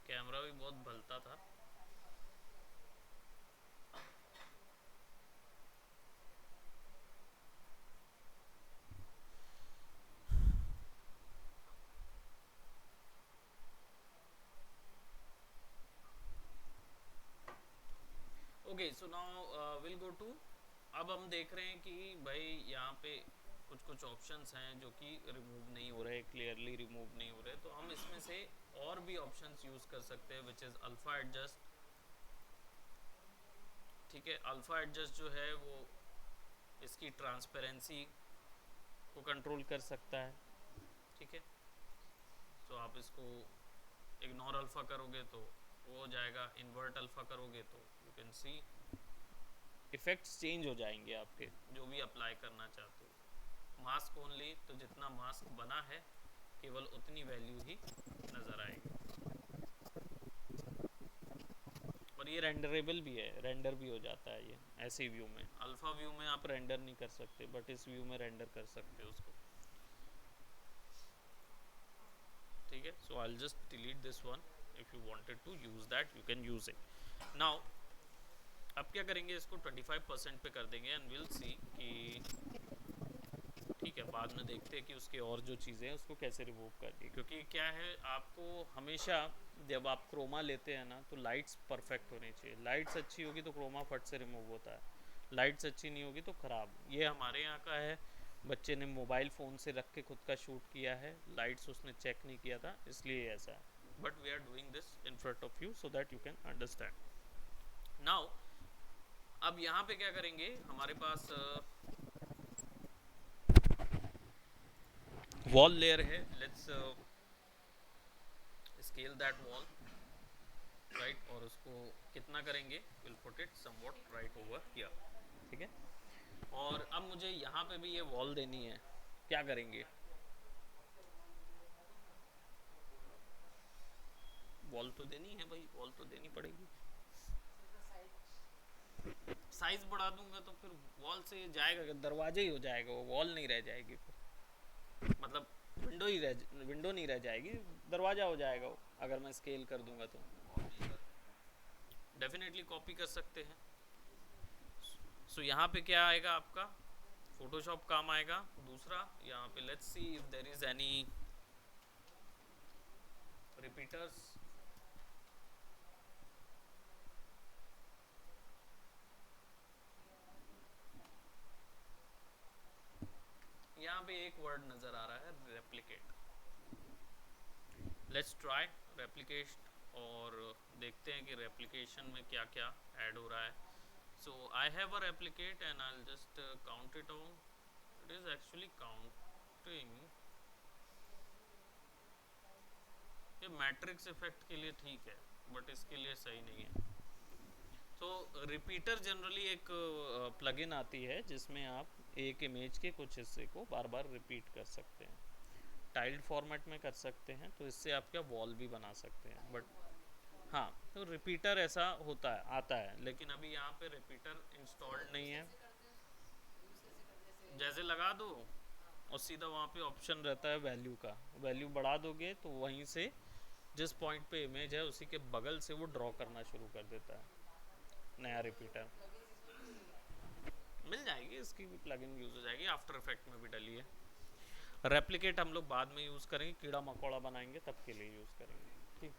कैमरा भी बहुत भलता था। Okay so now will go to, अब हम देख रहे हैं कि भाई यहाँ पे कुछ कुछ ऑप्शंस हैं जो कि रिमूव नहीं हो रहे, क्लियरली रिमूव नहीं हो रहे, तो हम इसमें से और भी ऑप्शंस यूज़ कर सकते हैं विच इज़ अल्फ़ा एडजस्ट, ठीक है। अल्फ़ा एडजस्ट जो है वो इसकी ट्रांसपेरेंसी को कंट्रोल कर सकता है, ठीक है। तो आप इसको इग्नोर अल्फ़ा करोगे तो वो हो जाएगा, इन्वर्ट अल्फ़ा करोगे तो you can see effects change हो जाएंगे आपके जो भी अप्लाई करना चाहते हो। मास्क ओनली, तो जितना मास्क बना है केवल उतनी वैल्यू ही नज़र आएगी, और ये रेंडरेबल भी है, रेंडर भी हो जाता है ये ऐसे व्यू में। अल्फ़ा व्यू में आप रेंडर नहीं कर सकते, बट इस व्यू में रेंडर कर सकते हो उसको, ठीक है। So I will just delete this one, if you wanted to use that you can use it. Now अब क्या करेंगे, इसको 25% पे कर देंगे एंड विल सी कि ठीक है, बाद में देखते हैं कि उसके और जो चीज़ें हैं उसको कैसे रिमूव करके, क्योंकि क्या है आपको हमेशा जब आप क्रोमा लेते हैं ना तो लाइट्स परफेक्ट होनी चाहिए। लाइट्स अच्छी होगी तो क्रोमा फट से रिमूव होता है, लाइट्स अच्छी नहीं होगी तो ख़राब। ये हमारे यहाँ का है, बच्चे ने मोबाइल फ़ोन से रख के खुद का शूट किया है, लाइट्स उसने चेक नहीं किया था इसलिए ऐसा है, but we are doing this in front of you so that you can understand. Now अब यहाँ पे क्या करेंगे, हमारे पास वॉल लेयर है, let's scale that wall. Right, और उसको कितना करेंगे, will put it somewhat right over here, ठीक है। और अब मुझे यहाँ पे भी ये वॉल देनी है, क्या करेंगे, वॉल तो देनी है भाई, वॉल तो देनी पड़ेगी। साइज बढ़ा दूंगा तो फिर वॉल से जाएगा, दरवाजा ही हो जाएगा, वो वॉल नहीं रह जाएगी फिर, मतलब विंडो नहीं रह जाएगी, दरवाजा हो जाएगा वो, अगर मैं स्केल कर दूंगा तो। डेफिनेटली कॉपी कर सकते हैं। सो यहाँ पे क्या आएगा आपका, फोटोशॉप काम आएगा। दूसरा यहाँ पे let's see if there is any repeaters. यहाँ पे एक वर्ड नजर आ रहा है, रेप्लिकेट। लेट्स ट्राई रेप्लिकेशन और देखते हैं कि रेप्लिकेशन में क्या क्या ऐड हो रहा है। So I have a replicate and I will just count it on, it is actually counting, ये मैट्रिक्स इफेक्ट के लिए ठीक है बट इसके लिए सही नहीं है। तो रिपीटर जनरली एक प्लगइन आती है जिसमें आप एक इमेज के कुछ हिस्से को बार बार रिपीट कर सकते हैं, टाइल्ड फॉर्मेट में कर सकते हैं, तो इससे आप क्या वॉल भी बना सकते हैं। बट हाँ, तो रिपीटर ऐसा होता है, आता है, लेकिन अभी यहाँ पे रिपीटर इंस्टॉल्ड नहीं है। जैसे लगा दो और सीधा वहाँ पे ऑप्शन रहता है वैल्यू का, वैल्यू बढ़ा दोगे तो वहीं से जिस पॉइंट पे इमेज है उसी के बगल से वो ड्रॉ करना शुरू कर देता है नया रिपीटर। मिल जाएगी, इसकी भी प्लगइन यूज हो जाएगी, आफ्टर इफेक्ट में भी डली है। रेप्लिकेट हम लोग बाद में यूज करेंगे, कीड़ा मकोड़ा बनाएंगे तब के लिए यूज करेंगे, ठीक।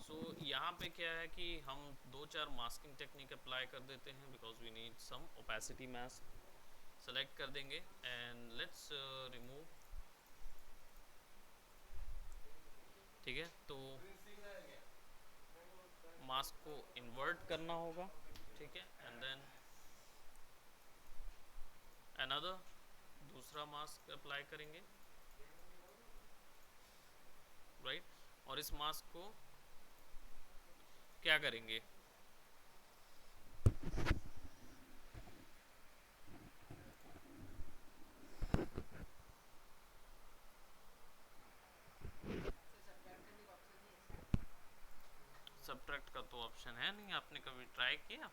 सो यहाँ पे क्या है कि हम 2-4 मास्किंग टेक्निक अप्लाई कर देते हैं, because we need some opacity mask. Select कर देंगे एंड लेट्स रिमूव, ठीक है। तो मास्क को इन्वर्ट करना होगा, ठीक है, एंड देन अनदर दूसरा मास्क अप्लाई करेंगे, राइट। और इस मास्क को क्या करेंगे, सब्ट्रैक्ट का तो ऑप्शन है नहीं, आपने कभी ट्राई किया?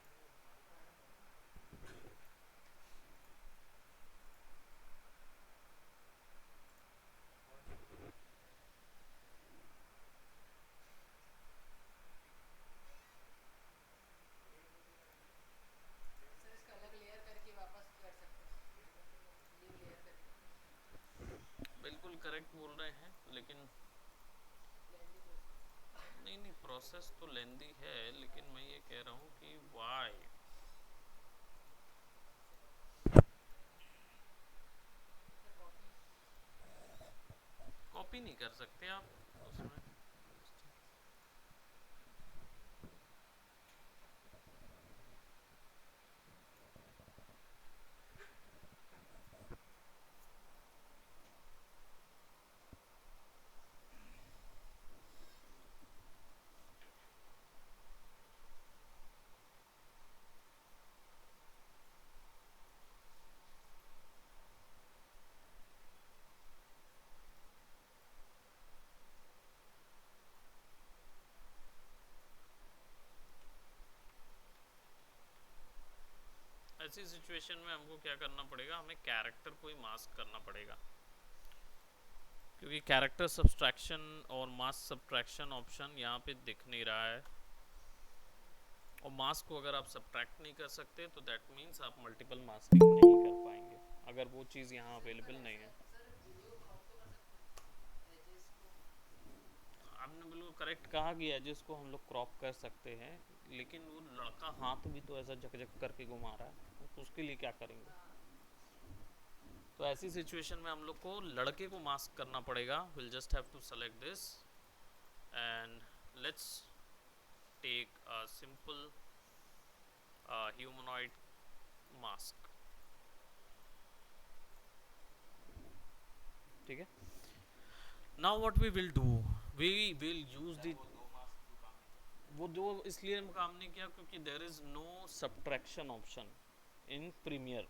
सर इसका अलग लेयर करके वापस कर सकते हैं, न्यू लेयर करके। बिल्कुल करेक्ट बोल रहे हैं, लेकिन नहीं प्रोसेस तो लेंदी है, लेकिन मैं ये कह रहा हूँ कि वाई कॉपी नहीं कर सकते आप उसमें? ऐसी सिचुएशन में हमको क्या करना पड़ेगा, हमें कैरेक्टर को ही मास्क करना पड़ेगा, क्योंकि कैरेक्टर सब्सट्रैक्शन और मास्क सब्सट्रैक्शन ऑप्शन यहाँ पे दिख नहीं रहा है। और मास्क को अगर आप सब्ट्रैक्ट नहीं कर सकते तो दैट मीन्स आप मल्टीपल मास्किंग नहीं कर पाएंगे, अगर वो चीज़ यहाँ अवेलेबल नहीं है। आपने बिल्कुल करेक्ट कहा कि एजेस को हम लोग क्रॉप कर सकते हैं, लेकिन वो लड़का हाथ भी तो ऐसा झकझक करके घुमा रहा है, तो उसके लिए क्या करेंगे? तो ऐसी सिचुएशन में हम लोग को लड़के को मास्क करना पड़ेगा। Will just have to select this and let's take a simple humanoid, mask. Mask. ठीक है. Now what we will do, we will use the, वो 2 मार्क्स क्यों काम नहीं करते? वो दो इसलिए हम काम नहीं किया क्योंकि there is no subtraction option in Premiere.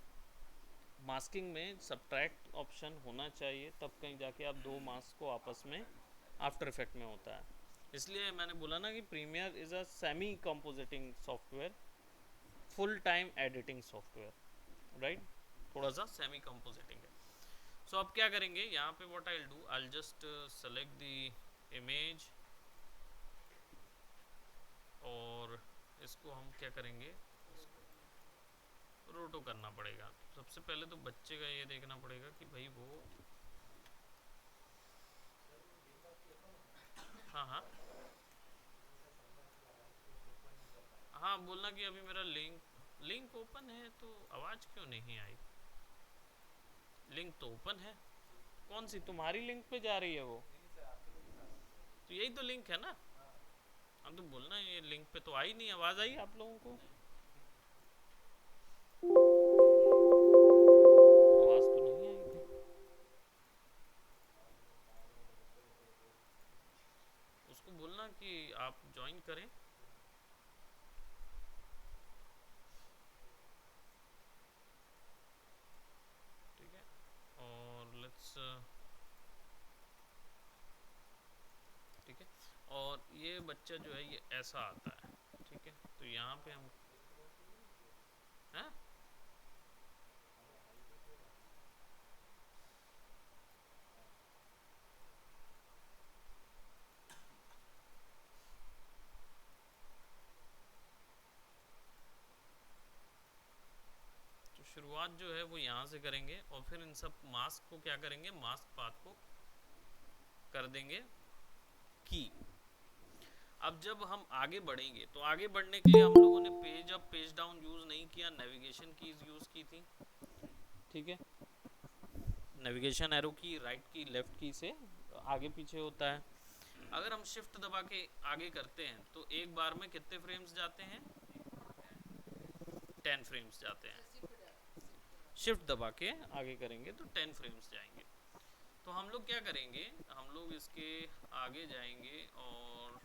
Masking में सब्ट्रैक्ट ऑप्शन होना चाहिए, तब कहीं जाके आप 2 मार्क्स को आपस में आफ्टर इफेक्ट में होता है. इसलिए मैंने बोला ना कि Premiere is a semi compositing software, full time editing software, right. थोड़ा सा सेमी कंपोजिटिंग है. सो अब क्या करेंगे यहाँ पे, what I will do, I will just select the image और इसको हम क्या करेंगे, रोटो करना पड़ेगा. सबसे पहले तो बच्चे का ये देखना पड़ेगा कि भाई वो, हाँ हाँ हाँ, बोलना कि अभी मेरा लिंक ओपन है तो आवाज़ क्यों नहीं आई. लिंक तो ओपन है. कौन सी तुम्हारी लिंक पे जा रही है वो? तो यही तो लिंक है ना. हम तो बोलना ये लिंक पे तो आई नहीं. आवाज़ आई आप लोगों को? आवाज़ तो नहीं आई थी. उसको बोलना कि आप ज्वाइन करें. ठीक है. और लेट्स, ठीक है. और ये बच्चा जो है ये ऐसा आता है. ठीक है. तो यहाँ पे हम, हैं, तो शुरुआत जो है वो यहाँ से करेंगे और फिर इन सब मास्क को क्या करेंगे, मास्क पाथ को कर देंगे की. अब जब हम आगे बढ़ेंगे तो आगे बढ़ने के लिए हम लोगों ने page up page down use नहीं किया, नेविगेशन कीज यूज की थी. ठीक है. नेविगेशन एरो की, राइट की, लेफ्ट की से आगे पीछे होता है. अगर हम शिफ्ट दबा के आगे करते हैं तो एक बार में कितने फ्रेम्स जाते हैं, 10 फ्रेम्स जाते हैं. शिफ्ट दबा के आगे करेंगे तो 10 फ्रेम्स जाएंगे. तो हम लोग क्या करेंगे, हम लोग इसके आगे जाएंगे और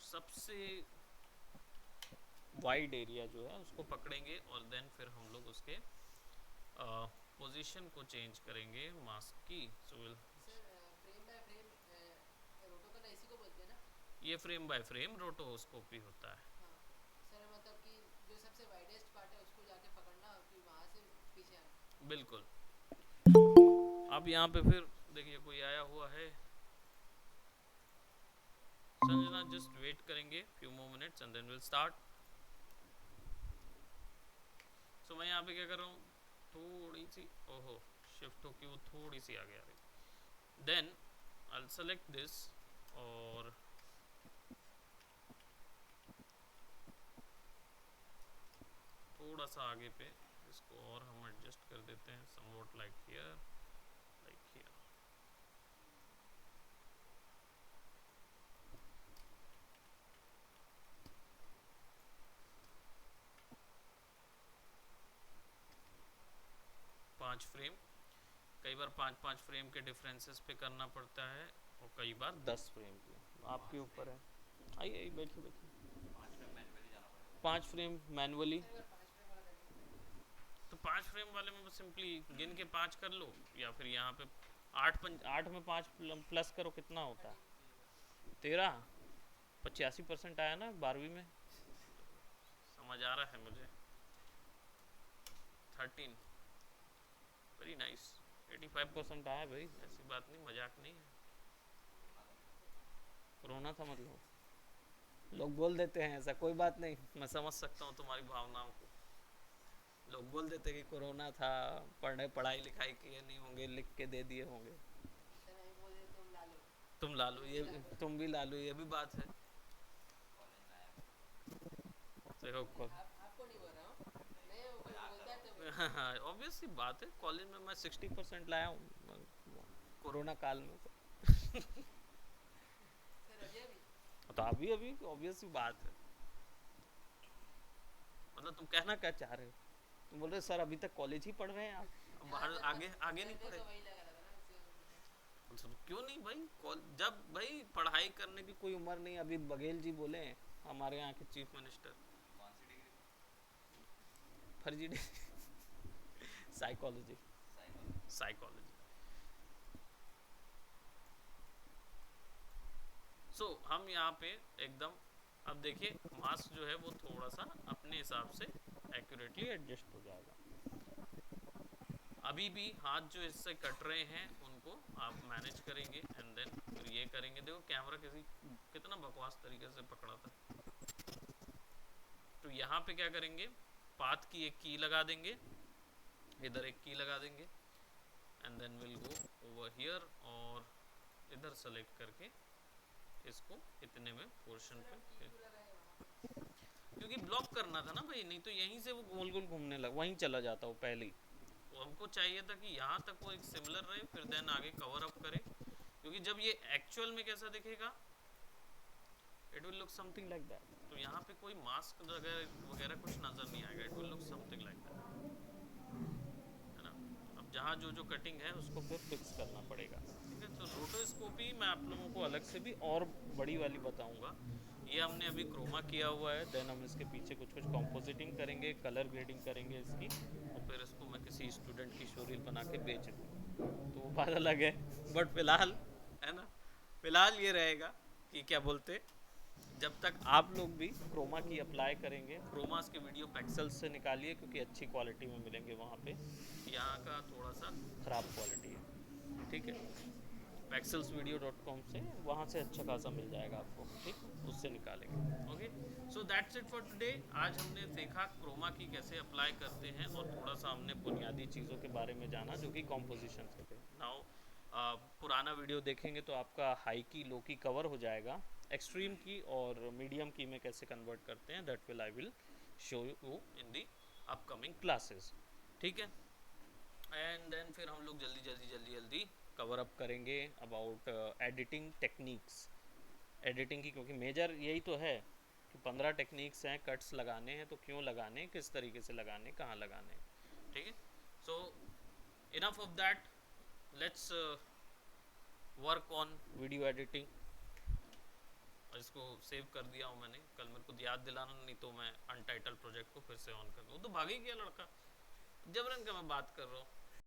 सबसे वाइड एरिया जो है उसको पकड़ेंगे और देन फिर हम लोग उसके पोजीशन को चेंज करेंगे मास्क की. So will, frame by frame रोटो करना इसी को बोलते हैं ना? ये फ्रेम बाय फ्रेम रोटोस्कोपी होता है. हाँ सर, मतलब कि जो सबसे वाइडेस्ट पार्ट है उसको जाके पकड़ना और फिर वहाँ से पीछे आना. बिल्कुल. अब यहाँ पे फिर देखिए कोई आया हुआ है. संजना जस्ट वेट करेंगे few more minutes and then will start. So मैं यहाँ पे क्या कर रहा हूँ, थोड़ी सी, ओहो, शिफ्ट होके वो थोड़ी सी आगे आ रही. Then I will select this और थोड़ा सा आगे पे इसको और हम एडजस्ट कर देते हैं, somewhat like here, like here. पाँच फ्रेम, कई बार 5-5 फ्रेम के डिफरेंसेस पे करना पड़ता है और कई बार 10 फ्रेम पे. आपके ऊपर है. आइए आइए, बैठिए बैठिए. 5 फ्रेम मैनुअली जाना पड़ेगा. 5 फ्रेम मैनुअली. सर अगर 5 फ्रेम वाला करना तो 5 फ्रेम वाले में सिंपली गिन के 5 कर लो, या फिर यहाँ पे 8 में 5 प्लस करो, कितना होता है, 13. 85% आया ना 12वीं में, समझ आ रहा है मुझे. 13, वेरी नाइस. 85% आया भाई, ऐसी बात नहीं, मजाक नहीं है. कोरोना था मतलब, लोग बोल देते हैं ऐसा, कोई बात नहीं, मैं समझ सकता हूँ तुम्हारी भावनाओं को. लोग बोल देते कि कोरोना था, पढ़ाई लिखाई किए नहीं होंगे, लिख के दे दिए होंगे. सर नहीं बोल रहे तुम ला लो. तुम ला लो, ये तुम भी ला लो, ये भी बात है. कॉलेज में आया देखो आपको नहीं बोल रहा हूँ, नहीं वो कोई बोलता है तो हाँ, ऑब्वियस सी बात है. कॉलेज में मैं 60% लाया हूँ कोरोना काल में. सर अभी अभी तो अभी अभी ऑब्वियस सी बात है. मतलब तुम कहना क्या चाह रहे हो? बोल रहे सर अभी तक कॉलेज ही पढ़ रहे हैं आप, बाहर आगे आगे नहीं पहले पढ़े। तो वही लगा था ना उससे सब क्यों नहीं भाई, जब भाई पढ़ाई करने की कोई उम्र नहीं। अभी बघेल जी बोले हैं, हमारे यहाँ के चीफ मिनिस्टर, कौन सी डिग्री? फर्जी साइकोलॉजी, साइकोलॉजी। साइकोलॉजी। सो हम यहाँ पे एकदम, अब देखिए मास्क जो है वो थोड़ा सा अपने हिसाब से एक्यूरेटली एडजस्ट हो जाएगा। अभी भी हाथ जो इससे कट रहे हैं उनको आप मैनेज करेंगे एंड देन फिर ये करेंगे। देखो कैमरा कितना बकवास तरीके से पकड़ा था। तो यहाँ पे क्या करेंगे, पाथ की एक की लगा देंगे, इधर एक की लगा देंगे and then will go over here और इधर सेलेक्ट करके इसको इतने में पोर्शन पे, क्योंकि ब्लॉक करना था ना भाई, नहीं तो यहीं से वो गोल गोल घूमने लग, वहीं चला जाता वो पहले ही। तो हमको चाहिए था कि यहाँ तक वो एक सिमिलर रहे, फिर देन आगे कवर अप करे, क्योंकि जब ये एक्चुअल में कैसा दिखेगा, it will look something like that. तो यहाँ पे कोई मास्क वगैरह कुछ नजर नहीं आएगा, it will look something like that, है ना। अब जहाँ जो जो कटिंग है उसको फिर फिक्स करना पड़ेगा, ठीक है। तो रोटोस्कोपी मैं आप लोगों को अलग से भी और बड़ी वाली बताऊंगा। ये हमने अभी क्रोमा किया हुआ है, देन हम इसके पीछे कुछ कुछ कॉम्पोजिटिंग करेंगे, कलर ग्रेडिंग करेंगे इसकी, और फिर इसको मैं किसी स्टूडेंट की शोरील बना के बेच दूँ, तो वो बात अलग है। बट फिलहाल, है ना, फिलहाल ये रहेगा कि क्या बोलते, जब तक आप लोग भी क्रोमा की अप्लाई करेंगे, क्रोमास के वीडियो पिक्सेल्स से निकालिए क्योंकि अच्छी क्वालिटी में मिलेंगे वहाँ पे, यहाँ का थोड़ा सा ख़राब क्वालिटी है, ठीक है। pexelsvideo.com से, वहाँ से अच्छा खासा मिल जाएगा आपको, ठीक, उससे निकालेंगे। Okay, so that's it for today. आज हमने सीखा क्रोमा की कैसे अप्लाई करते हैं और थोड़ा सा हमने बुनियादी चीज़ों के बारे में जाना जो कि कॉम्पोजिशन से थे। नाउ पुराना वीडियो देखेंगे तो आपका हाई की लो की कवर हो जाएगा, एक्सट्रीम की और मीडियम की में कैसे कन्वर्ट करते हैं, that will I will show you in the upcoming classes, ठीक है। एंड देन फिर हम लोग जल्दी कवर अप करेंगे अबाउट एडिटिंग टेक्निक्स, एडिटिंग की, क्योंकि मेजर यही तो है कि 15 टेक्निक्स हैं कट्स लगाने हैं, तो क्यों लगाने, किस तरीके से लगाने, कहाँ लगाने, ठीक है। So enough of that, let's work on video editing. इसको सेव कर दिया हूँ मैंने, कल मेरे को याद दिलाना, नहीं तो मैं अनटाइटल प्रोजेक्ट को फिर से ऑन कर दूँ। तो भागे गया लड़का, जबरन का मैं बात कर रहा हूँ।